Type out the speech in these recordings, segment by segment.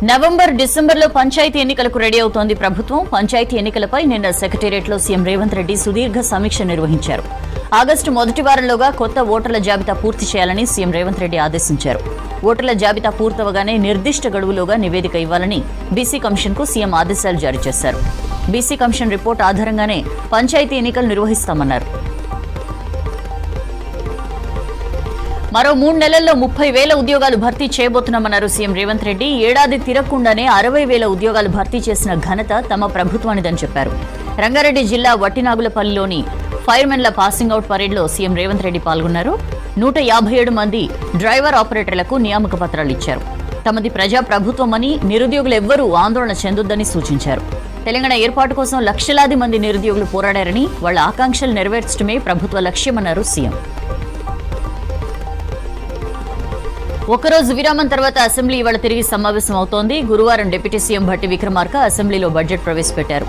November, డిసెంబర్లో పంచాయతీ ఎన్నికలకు ready అవుతోంది ప్రభుత్వం. పంచాయతీ ఎన్నికలపై నిన్న సెక్రటేరియట్లో సీఎం రేవంత్ రెడ్డి సుదీర్ఘ సమీక్ష నిర్వహించారు. ఆగస్టు మొదటి వారంలోగా కొత్త ఓటర్ల జాబితా పూర్తి చేయాలని సీఎం రేవంత్ రెడ్డి ఆదేశించారు. ఓటర్ల జాబితా పూర్తవగానే నిర్దిష్ట గడువులోగా నివేదిక ఇవ్వాలని బీసీ కమిషన్కు సీఎం ఆదేశాలు జారీ చేశారు. బీసీ కమిషన్ రిపోర్ట్ ఆధారంగానే పంచాయతీ ఎన్నికలు నిర్వహిస్తామన్నారు. మరో 3 నెలల్లో 30,000 ఉద్యోగాలు భర్తీ చేయబోతున్నామన్నారు సీఎం రేవంత్ రెడ్డి. ఏడాది తిరగకుండానే 60,000 ఉద్యోగాలు భర్తీ చేసిన ఘనత తమ ప్రభుత్వానిదని చెప్పారు. రంగారెడ్డి జిల్లా వట్టినాగులపల్లిలోని ఫైర్మెన్ల పాసింగ్ అవుట్ పరేడ్లో సీఎం రేవంత్ రెడ్డి పాల్గొన్నారు. 157 మంది డ్రైవర్ ఆపరేటర్లకు నియామక పత్రాలు ఇచ్చారు. తమది ప్రజా ప్రభుత్వమని, నిరుద్యోగులెవ్వరూ ఆందోళన చెందొద్దని సూచించారు. తెలంగాణ ఏర్పాటు కోసం లక్షలాది మంది నిరుద్యోగులు పోరాడారని, వాళ్ల ఆకాంక్షలు నెరవేర్చడమే ప్రభుత్వ లక్ష్యమన్నారు సీఎం. ఒకరోజు విరామం తర్వాత అసెంబ్లీ ఇవాళ తిరిగి సమావేశం అవుతోంది. గురువారం డిప్యూటీ సీఎం భట్టి విక్రమార్క అసెంబ్లీలో బడ్జెట్ ప్రవేశపెట్టారు.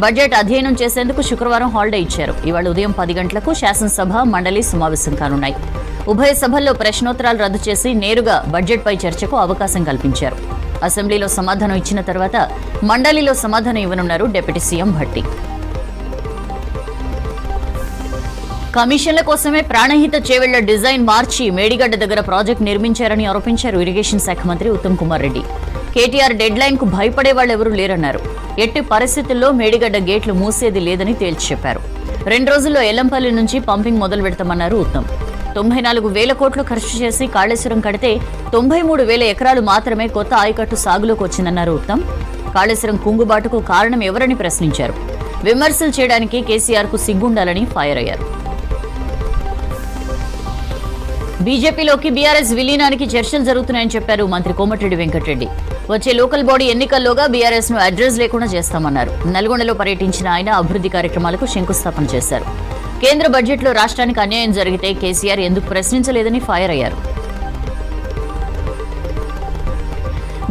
బడ్జెట్ అధ్యయనం చేసేందుకు శుక్రవారం హాలిడే ఇచ్చారు. ఇవాళ ఉదయం 10 గంటలకు శాసనసభ, మండలి సమావేశం కానున్నాయి. ఉభయ సభల్లో ప్రశ్నోత్తరాలు రద్దు చేసి నేరుగా బడ్జెట్పై చర్చకు అవకాశం కల్పించారు. అసెంబ్లీలో సమాధానం ఇచ్చిన తర్వాత మండలిలో సమాధానం ఇవ్వనున్నారు డిప్యూటీ సీఎం భట్టి. కమిషన్ల కోసమే ప్రాణహిత చేవెళ్ల డిజైన్ మార్చి మేడిగడ్డ దగ్గర ప్రాజెక్టు నిర్మించారని ఆరోపించారు ఇరిగేషన్ శాఖ మంత్రి ఉత్తమ్ కుమార్ రెడ్డి. కేటీఆర్ డెడ్ లైన్ కు భయపడే వాళ్ళెవరూ లేరన్నారు. ఎట్టి పరిస్థితుల్లో మేడిగడ్డ గేట్లు మూసేది లేదని తేల్చి చెప్పారు. 2 రోజుల్లో ఎల్లంపల్లి నుంచి పంపింగ్ మొదలు పెడతామన్నారు ఉత్తమ్. 94,000 కోట్లు ఖర్చు చేసి కాళేశ్వరం కడితే 93,000 ఎకరాలు మాత్రమే కొత్త ఆయకట్టు సాగులోకి వచ్చిందన్నారు ఉత్తమ్. కాళేశ్వరం కుంగుబాటుకు కారణం ఎవరని ప్రశ్నించారు. విమర్శలు చేయడానికి కేసీఆర్ కు సిగ్గుండాలని ఫైర్ అయ్యారు. బీజేపీలోకి బీఆర్ఎస్ విలీనానికి చర్చలు జరుగుతున్నాయని చెప్పారు మంత్రి కోమటిరెడ్డి వెంకటరెడ్డి. వచ్చే లోకల్ బాడీ ఎన్నికల్లోగా బీఆర్ఎస్ ను అడ్రస్ లేకుండా చేస్తామన్నారు. నల్గొండలో పర్యటించిన ఆయన అభివృద్ధి కార్యక్రమాలకు శంకుస్థాపన చేశారు. కేంద్ర బడ్జెట్లో రాష్ట్రానికి అన్యాయం జరిగితే కేసీఆర్ ఎందుకు ప్రశ్నించలేదని ఫైర్ అయ్యారు.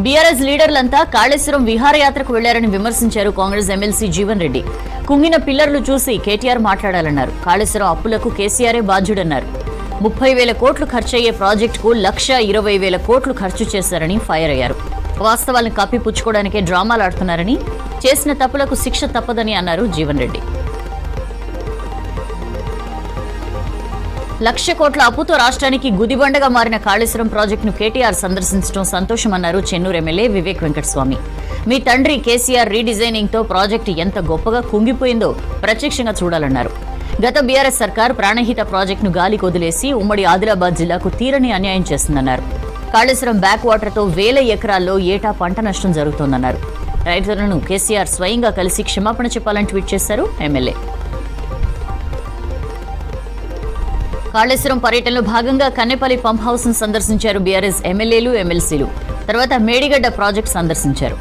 బీఆర్ఎస్ లీడర్లంతా కాళేశ్వరం విహారయాత్రకు వెళ్లారని విమర్శించారు కాంగ్రెస్ ఎమ్మెల్సీ జీవన్ రెడ్డి. కుంగిన పిల్లర్లు చూసి కేటీఆర్ మాట్లాడాలన్నారు. కాళేశ్వరం అప్పులకు కేసీఆరే బాధ్యుడన్నారు. 30,000 కోట్లు ఖర్చయ్యే ప్రాజెక్టుకు 1,20,000 కోట్లు ఖర్చు చేశారని ఫైర్ అయ్యారు. వాస్తవాలను కప్పిపుచ్చుకోవడానికే డ్రామాలు ఆడుతున్నారని, చేసిన తప్పులకు శిక్ష తప్పదని అన్నారు జీవన్ రెడ్డి. 1,00,000 కోట్ల అప్పుతో రాష్ట్రానికి గుదిబండగా మారిన కాళేశ్వరం ప్రాజెక్టును కేటీఆర్ సందర్శించడం సంతోషమన్నారు చెన్నూరు ఎమ్మెల్యే వివేక్ వెంకటస్వామి. మీ తండ్రి కేసీఆర్ రీడిజైనింగ్ తో ప్రాజెక్టు ఎంత గొప్పగా కుంగిపోయిందో ప్రత్యక్షంగా చూడాలన్నారు. గత బీఆర్ఎస్ సర్కార్ ప్రాణహిత ప్రాజెక్టును గాలికి వదిలేసి ఉమ్మడి ఆదిలాబాద్ జిల్లాకు తీరని అన్యాయం చేస్తుందన్నారు. కాళేశ్వరం బ్యాక్ వాటర్ తో 1,000 ఎకరాల్లో ఏటా పంట నష్టం జరుగుతోందన్నారు. రైతులను కేసీఆర్ స్వయంగా కలిసి క్షమాపణ చెప్పాలని ట్వీట్ చేశారు ఎమ్మెల్యే. కాళేశ్వరం పర్యటనలో భాగంగా కన్నెపల్లి పంప్ హౌస్ ను సందర్శించారు బీఆర్ఎస్ ఎమ్మెల్యేలు, ఎమ్మెల్సీలు. తర్వాత మేడిగడ్డ ప్రాజెక్టు సందర్శించారు.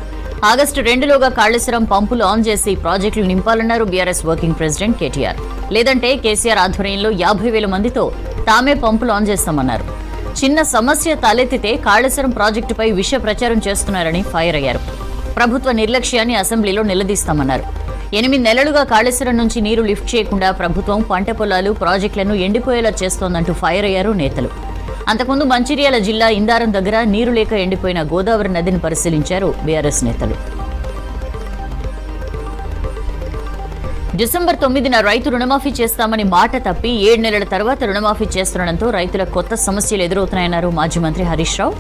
ఆగస్టు 2లోగా కాళేశ్వరం పంపులు ఆన్ చేసి ప్రాజెక్టులు నింపాలన్నారు బీఆర్ఎస్ వర్కింగ్ ప్రెసిడెంట్ కేటీఆర్. లేదంటే కేసీఆర్ ఆధ్వర్యంలో 50,000 మందితో తామే పంపులు ఆన్ చేస్తామన్నారు. చిన్న సమస్య తలెత్తితే కాళేశ్వరం ప్రాజెక్టుపై విష ప్రచారం చేస్తున్నారని ఫైర్ అయ్యారు. ప్రభుత్వ నిర్లక్ష్యాన్ని అసెంబ్లీలో నిలదీస్తామన్నారు. 8 నెలలుగా కాళేశ్వరం నుంచి నీరు లిఫ్ట్ చేయకుండా ప్రభుత్వం పంట పొలాలు, ప్రాజెక్టులను ఎండిపోయేలా చేస్తోందంటూ ఫైర్ అయ్యారు నేతలు. అంతకుముందు మంచిర్యాల జిల్లా ఇందారం దగ్గర నీరు లేక ఎండిపోయిన గోదావరి నదిని పరిశీలించారు బీఆర్ఎస్ నేతలు. డిసెంబర్ 9న రైతు రుణమాఫీ చేస్తామని మాట తప్పి 7 నెలల తర్వాత రుణమాఫీ చేస్తుండటంతో రైతులకు కొత్త సమస్యలు ఎదురవుతున్నాయన్నారు మాజీ మంత్రి హరీష్ రావు.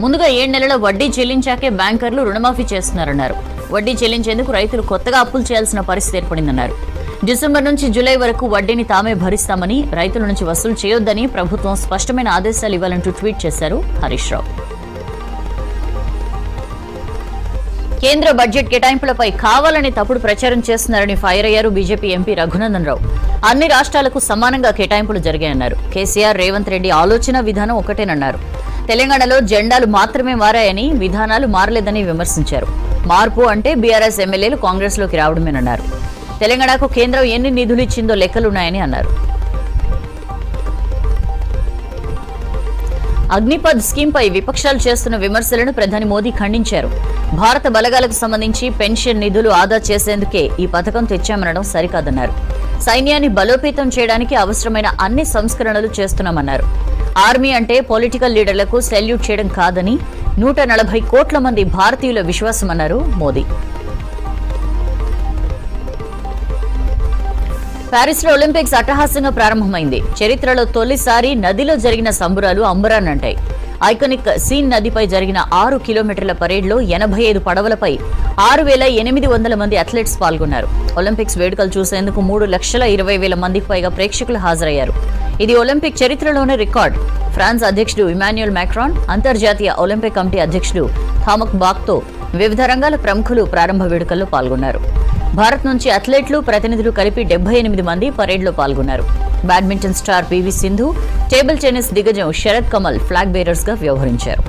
ముందుగా 7 నెలల వడ్డీ చెల్లించాకే బ్యాంకర్లు రుణమాఫీ చేస్తున్నారన్నారు. వడ్డీ చెల్లించేందుకు రైతులు కొత్తగా అప్పులు చేయాల్సిన పరిస్థితి ఏర్పడిందన్నారు. డిసెంబర్ నుంచి జూలై వరకు వడ్డీని తామే భరిస్తామని, రైతుల నుంచి వసూలు చేయొద్దని ప్రభుత్వం స్పష్టమైన ఆదేశాలు ఇవ్వాలంటూ ట్వీట్ చేశారు హరీష్ రావు. కేంద్ర బడ్జెట్ కేటాయింపులపై కావాలని తప్పుడు ప్రచారం చేస్తున్నారని ఫైర్ అయ్యారు బీజేపీ ఎంపీ రఘునందన్ రావు. అన్ని రాష్ట్రాలకు సమానంగా కేటాయింపులు జరిగాయన్నారు. కేసీఆర్, రేవంత్ రెడ్డి ఆలోచన విధానం ఒకటేనన్నారు. తెలంగాణలో జెండాలు మాత్రమే మారాయని, విధానాలు మారలేదని విమర్శించారు. మార్పు అంటే బీఆర్ఎస్ ఎమ్మెల్యేలు కాంగ్రెస్ లోకి రావడమేనన్నారు. తెలంగాణకు కేంద్రం ఎన్ని నిధులు ఇచ్చిందో లెక్కలున్నాయని అన్నారు. అగ్నిపథ్ స్కీంపై విపక్షాలు చేస్తున్న విమర్శలను ప్రధాని మోదీ ఖండించారు. భారత బలగాలకు సంబంధించి పెన్షన్ నిధులు ఆదా చేసేందుకే ఈ పథకం తెచ్చామనడం సరికాదన్నారు. సైన్యాన్ని బలోపేతం చేయడానికి అవసరమైన అన్ని సంస్కరణలు చేస్తున్నామన్నారు. ఆర్మీ అంటే పొలిటికల్ లీడర్లకు సెల్యూట్ చేయడం కాదని, 140 కోట్ల మంది భారతీయుల విశ్వాసమన్నారు మోదీ. ప్యారిస్ లో ఒలింపిక్స్ అట్టహాసంగా ప్రారంభమైంది. చరిత్రలో తొలిసారి నదిలో జరిగిన సంబురాలు అంబరాన్నంటాయి. ఐకానిక్ సీన్ నదిపై జరిగిన 6 కిలోమీటర్ల పరేడ్లో 85 పడవలపై 6,800 మంది అథ్లెట్స్ పాల్గొన్నారు. ఒలింపిక్స్ వేడుకలు చూసేందుకు 3,20,000 మందికి పైగా ప్రేక్షకులు హాజరయ్యారు. ఇది ఒలింపిక్ చరిత్రలోనే రికార్డ్. ఫ్రాన్స్ అధ్యక్షుడు ఇమాన్యుయల్ మాక్రాన్, అంతర్జాతీయ ఒలింపిక్ కమిటీ అధ్యక్షుడు థామక్ బాక్తో వివిధ రంగాల ప్రముఖులు ప్రారంభ వేడుకల్లో పాల్గొన్నారు. భారత్ నుంచి అథ్లెట్లు, ప్రతినిధులు కలిపి 78 మంది పరేడ్లో పాల్గొన్నారు. Badminton star PV Sindhu, table tennis దిగ్గజం శరత్ కమల్ ఫ్లాగ్ బేరర్స్ గా వ్యవహరించారు.